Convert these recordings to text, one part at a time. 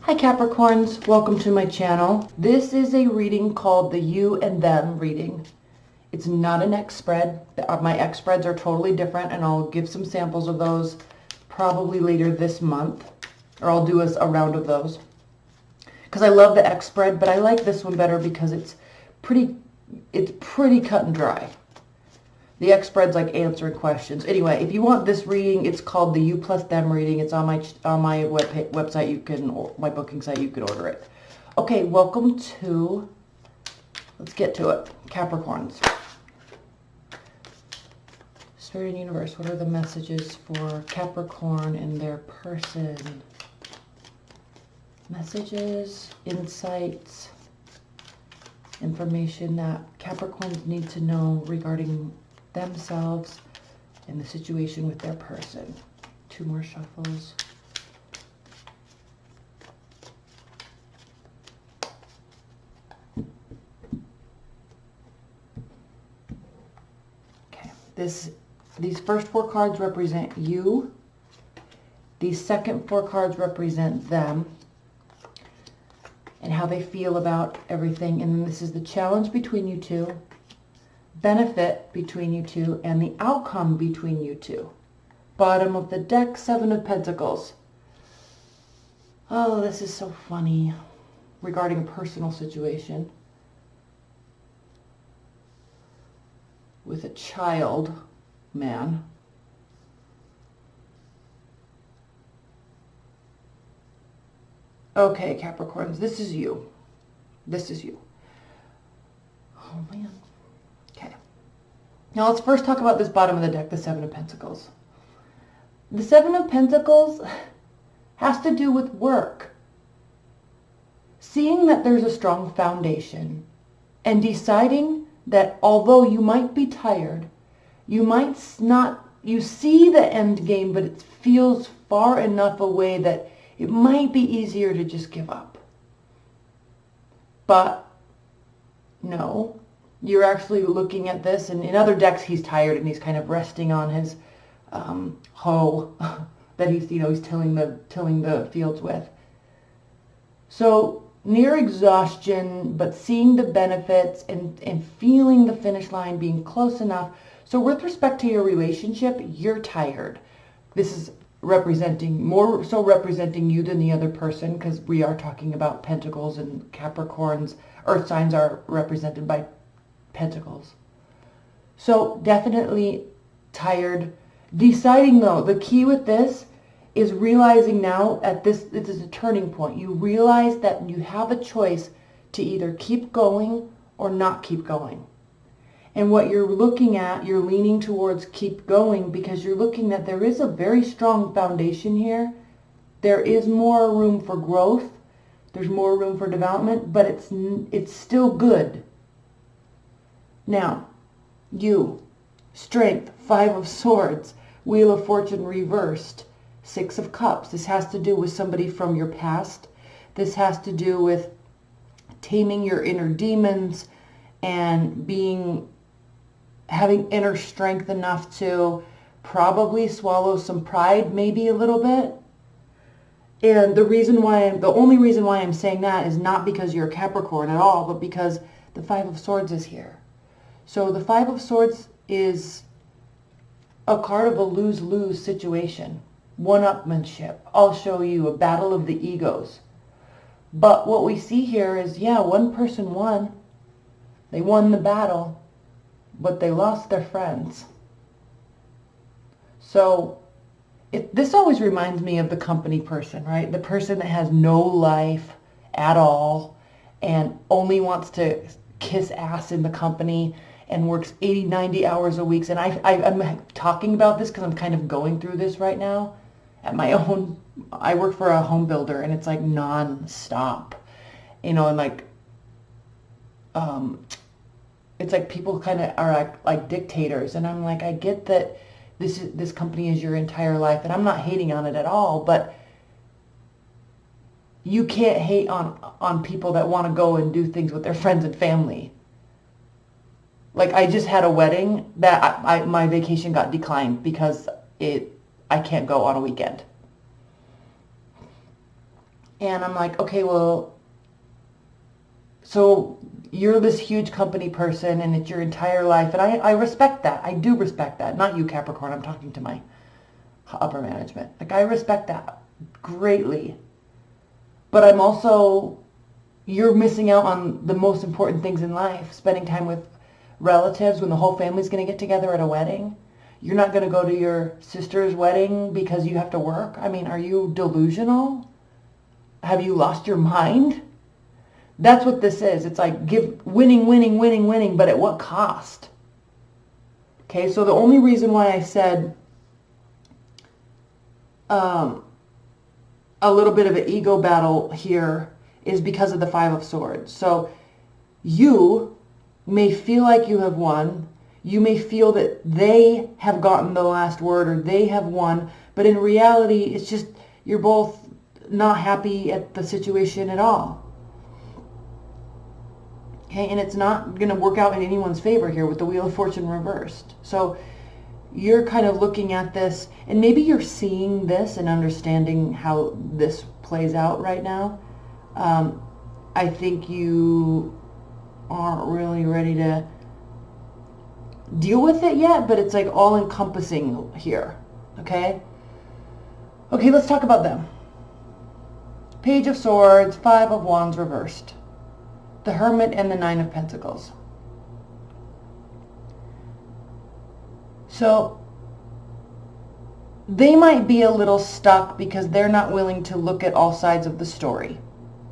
Hi Capricorns, welcome to my channel. This is a reading called the You and Them reading. It's not an X spread. My X spreads are totally different, and I'll give some samples of those probably later this month, or I'll do a round of those. Because I love the X spread, but I like this one better because it's pretty cut and dry. The X spread's like answering questions. Anyway, if you want this reading, it's called the You plus Them reading. It's on my website. You can, my booking site. You can order it. Okay, welcome to. Let's get to it, Capricorns. Spirit and Universe, what are the messages for Capricorn and their person? Messages, insights, information that Capricorns need to know regarding themselves and the situation with their person. Two more shuffles. Okay, these first four cards represent you. These second four cards represent them and how they feel about everything. And then this is the challenge between you two, benefit between you two, and the outcome between you two. Bottom of the deck, Seven of Pentacles. Oh, this is so funny regarding a personal situation with a child man. Okay, Capricorns, this is you. This is you. Oh, man. Okay. Now, let's first talk about this bottom of the deck, the Seven of Pentacles. The Seven of Pentacles has to do with work. Seeing that there's a strong foundation and deciding that although you might be tired, you might not, you see the end game, but it feels far enough away that it might be easier to just give up. But no, you're actually looking at this, and in other decks he's tired and he's kind of resting on his hoe that he's tilling the fields with. So near exhaustion, but seeing the benefits and feeling the finish line being close enough. So with respect to your relationship, you're tired. This is more so representing you than the other person, because we are talking about Pentacles, and Capricorns, earth signs, are represented by Pentacles. So definitely tired. Deciding though, the key with this is realizing now this is a turning point. You realize that you have a choice to either keep going or not keep going. And what you're looking at, you're leaning towards keep going, because you're looking that there is a very strong foundation here. There is more room for growth. There's more room for development, but it's still good. Now, you, Strength, Five of Swords, Wheel of Fortune reversed, Six of Cups. This has to do with somebody from your past. This has to do with taming your inner demons and having inner strength enough to probably swallow some pride, maybe a little bit. And the only reason why I'm saying that is not because you're a Capricorn at all, but because the Five of Swords is here. So the Five of Swords is a card of a lose-lose situation. One-upmanship. I'll show you a battle of the egos. But what we see here is, yeah, one person won. They won the battle, but they lost their friends. So this always reminds me of the company person, right? The person that has no life at all and only wants to kiss ass in the company and works 80, 90 hours a week. And I'm talking about this because I'm kind of going through this right now at my own. I work for a home builder, and it's like non-stop, and like, it's like people kind of are like dictators. And I'm like, I get that this company is your entire life, and I'm not hating on it at all, but you can't hate on people that want to go and do things with their friends and family. Like, I just had a wedding that my vacation got declined because I can't go on a weekend. And I'm like, okay, well, so you're this huge company person and it's your entire life. And I respect that. I do respect that. Not you, Capricorn. I'm talking to my upper management. Like, I respect that greatly. But I'm also, you're missing out on the most important things in life. Spending time with relatives when the whole family's going to get together at a wedding. You're not going to go to your sister's wedding because you have to work. I mean, are you delusional? Have you lost your mind? That's what this is. It's like winning, but at what cost? Okay, so the only reason why I said a little bit of an ego battle here is because of the Five of Swords. So you may feel like you have won. You may feel that they have gotten the last word or they have won, but in reality, it's just you're both not happy at the situation at all. Okay, and it's not going to work out in anyone's favor here with the Wheel of Fortune reversed. So you're kind of looking at this, and maybe you're seeing this and understanding how this plays out right now. I think you aren't really ready to deal with it yet, but it's like all encompassing here. Okay? Okay, let's talk about them. Page of Swords, Five of Wands reversed. The Hermit and the Nine of Pentacles. So they might be a little stuck because they're not willing to look at all sides of the story.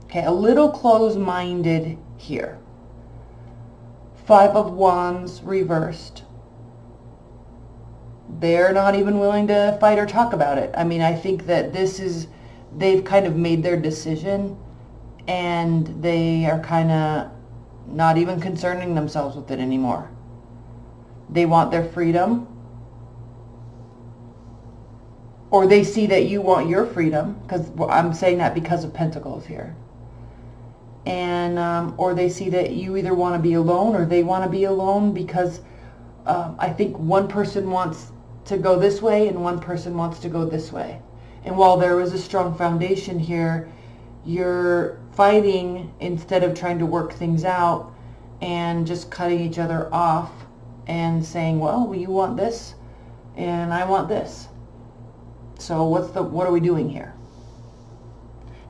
Okay, a little closed-minded here. Five of Wands reversed. They're not even willing to fight or talk about it. I mean, I think that this is, they've kind of made their decision and they are kind of not even concerning themselves with it anymore. They want their freedom. Or they see that you want your freedom, because I'm saying that because of Pentacles here. And or they see that you either want to be alone or they want to be alone, because I think one person wants to go this way and one person wants to go this way. And while there is a strong foundation here, you're fighting instead of trying to work things out and just cutting each other off and saying, well, you want this and I want this. So what are we doing here?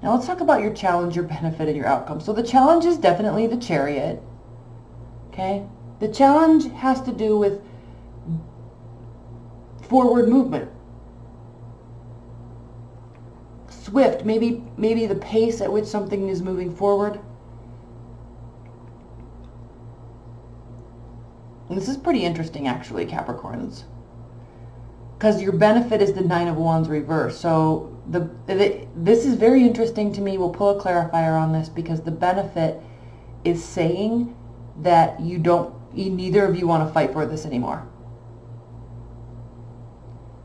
Now let's talk about your challenge, your benefit, and your outcome. So the challenge is definitely the Chariot. Okay? The challenge has to do with forward movement. Swift, maybe the pace at which something is moving forward. And this is pretty interesting, actually, Capricorns, because your benefit is the Nine of Wands reversed. So this is very interesting to me. We'll pull a clarifier on this, because the benefit is saying that neither of you want to fight for this anymore.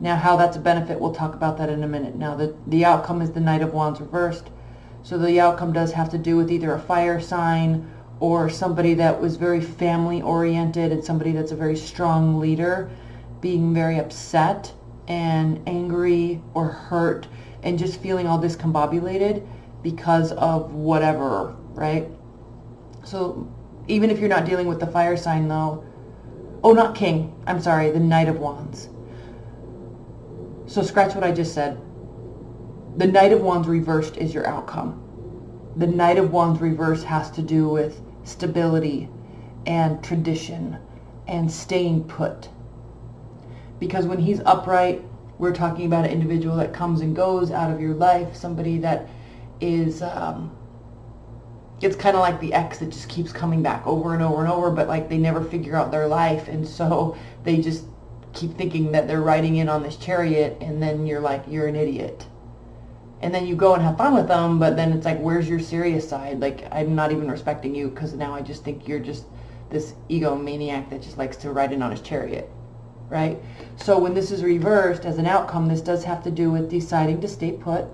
Now, how that's a benefit, we'll talk about that in a minute. Now, the outcome is the Knight of Wands reversed. So the outcome does have to do with either a fire sign or somebody that was very family-oriented and somebody that's a very strong leader being very upset and angry or hurt and just feeling all discombobulated because of whatever, right? So even if you're not dealing with the fire sign, though, not King, I'm sorry, the Knight of Wands. So scratch what I just said. The Knight of Wands reversed is your outcome. The Knight of Wands reversed has to do with stability and tradition and staying put. Because when he's upright, we're talking about an individual that comes and goes out of your life, somebody that is, it's kind of like the ex that just keeps coming back over and over and over, but like they never figure out their life, and so they just keep thinking that they're riding in on this chariot, and then you're like, you're an idiot. And then you go and have fun with them, but then it's like, where's your serious side? Like, I'm not even respecting you, because now I just think you're just this egomaniac that just likes to ride in on his chariot, right? So when this is reversed as an outcome, this does have to do with deciding to stay put,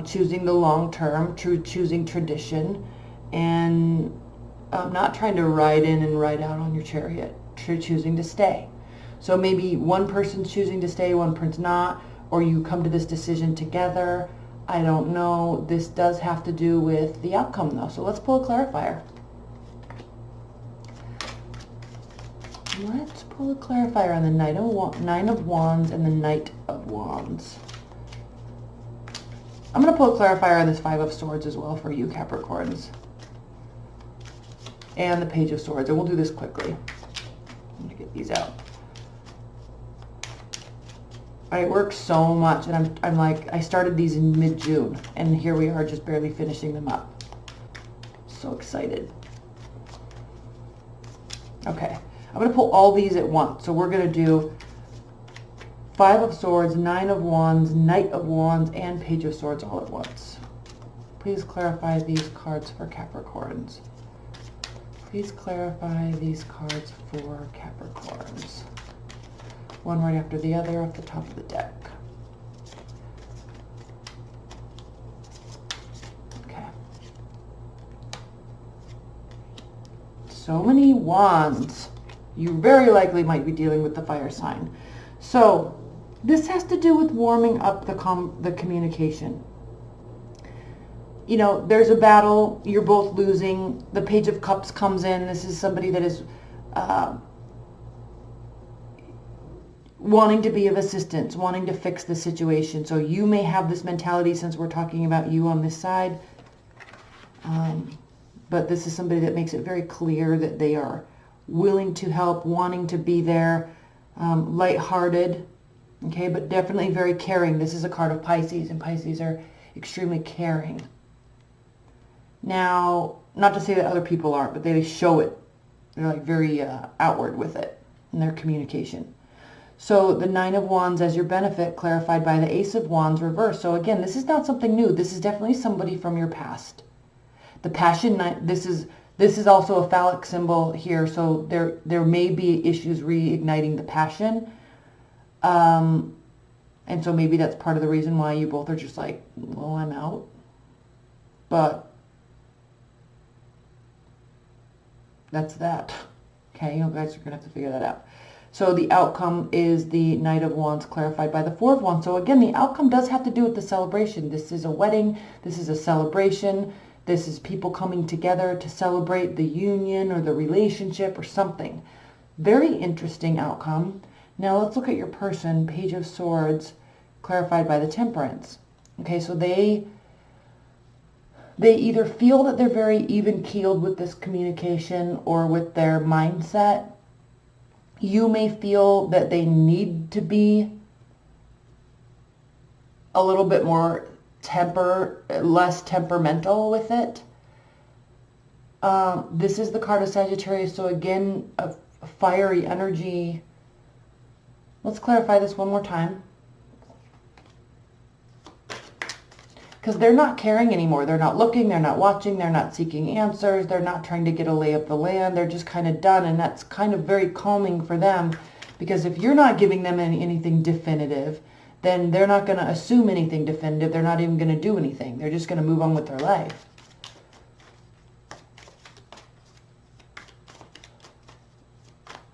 choosing the long term, choosing tradition, and not trying to ride in and ride out on your chariot, choosing to stay. So maybe one person's choosing to stay, one person's not, or you come to this decision together. I don't know. This does have to do with the outcome though. So let's pull a clarifier. Let's pull a clarifier on the Nine of Wands and the Knight of Wands. I'm going to pull a clarifier on this Five of Swords as well for you Capricorns. And the Page of Swords. And we'll do this quickly. I'm going to get these out. I work so much, and I'm like, I started these in mid-June, and here we are just barely finishing them up. So excited. Okay, I'm going to pull all these at once. So we're going to do Five of Swords, Nine of Wands, Knight of Wands, and Page of Swords all at once. Please clarify these cards for Capricorns. Please clarify these cards for Capricorns. One right after the other off the top of the deck. Okay. So many wands. You very likely might be dealing with the fire sign. So this has to do with warming up the communication. You know, there's a battle. You're both losing. The Page of Cups comes in. This is somebody that is wanting to be of assistance, wanting to fix the situation. So you may have this mentality since we're talking about you on this side. But this is somebody that makes it very clear that they are willing to help, wanting to be there, lighthearted, okay, but definitely very caring. This is a card of Pisces, and Pisces are extremely caring. Now, not to say that other people aren't, but they show it. They're like very outward with it in their communication. So the Nine of Wands as your benefit, clarified by the Ace of Wands reversed. So again, this is not something new. This is definitely somebody from your past. The Passion, this is also a phallic symbol here. So there may be issues reigniting the passion. And so maybe that's part of the reason why you both are just like, well, I'm out. But that's that. Okay, you guys are going to have to figure that out. So the outcome is the Knight of Wands clarified by the Four of Wands. So again, the outcome does have to do with the celebration. This is a wedding. This is a celebration. This is people coming together to celebrate the union or the relationship or something. Very interesting outcome. Now let's look at your person, Page of Swords, clarified by the Temperance. Okay, so they either feel that they're very even-keeled with this communication or with their mindset. You may feel that they need to be a little bit more less temperamental with it. This is the card of Sagittarius, so again, a fiery energy. Let's clarify this one more time. Because they're not caring anymore. They're not looking, they're not watching, they're not seeking answers, they're not trying to get a lay of the land, they're just kind of done, and that's kind of very calming for them, because if you're not giving them anything definitive, then they're not going to assume anything definitive, they're not even going to do anything, they're just going to move on with their life.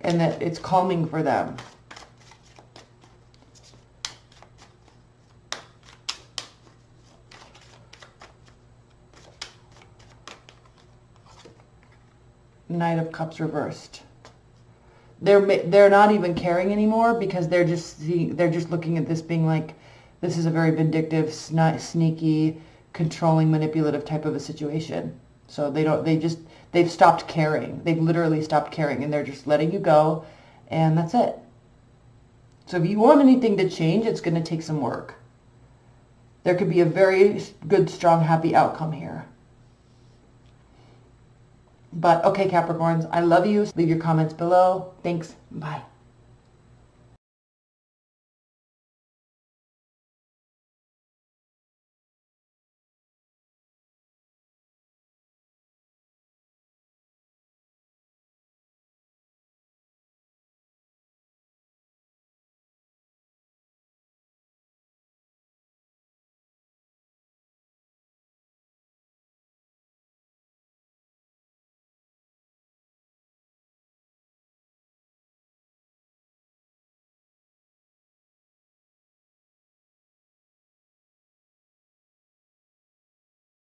And that it's calming for them. Knight of Cups reversed. They're not even caring anymore, because they're just looking at this being like, this is a very vindictive, sneaky, controlling, manipulative type of a situation. So they've stopped caring. They've literally stopped caring, and they're just letting you go, and that's it. So if you want anything to change, it's going to take some work. There could be a very good, strong, happy outcome here. But okay, Capricorns, I love you. Leave your comments below. Thanks. Bye.